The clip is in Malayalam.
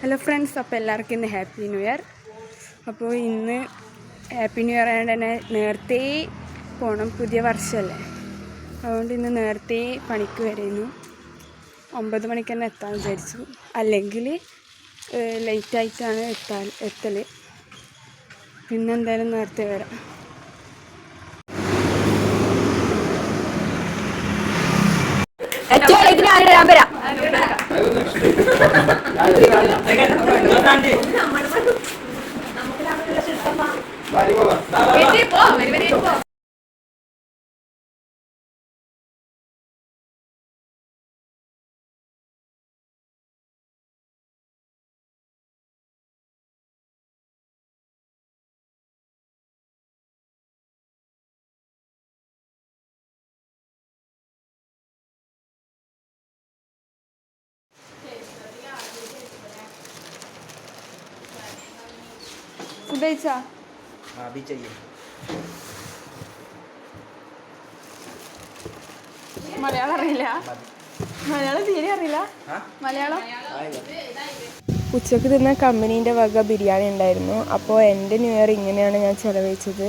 ഹലോ ഫ്രണ്ട്സ്, അപ്പോൾ എല്ലാവർക്കും ഇന്ന് ഹാപ്പി ന്യൂ ഇയർ. അപ്പോൾ ഇന്ന് ഹാപ്പി ന്യൂ ഇയർ ആയതുകൊണ്ട് തന്നെ നേരത്തെ പോകണം, പുതിയ വർഷമല്ലേ. അതുകൊണ്ട് ഇന്ന് നേരത്തെ പണിക്ക് വരുന്നു. 9 മണിക്ക് തന്നെ എത്താമെന്ന് വിചാരിച്ചു. അല്ലെങ്കിൽ ലേറ്റായിട്ടാണ് എത്തൽ. പിന്നെ എന്തായാലും നേരത്തെ വരാം. ഫുഡ് കഴിച്ചാ? മലയാളം അറിയില്ല, മലയാളം തീരെ അറിയില്ല. മലയാളം ഉച്ചക്ക് തിന്ന കമ്പനീൻ്റെ വക ബിരിയാണി ഉണ്ടായിരുന്നു. അപ്പോൾ എൻ്റെ ന്യൂ ഇയർ ഇങ്ങനെയാണ് ഞാൻ ചിലവഴിച്ചത്.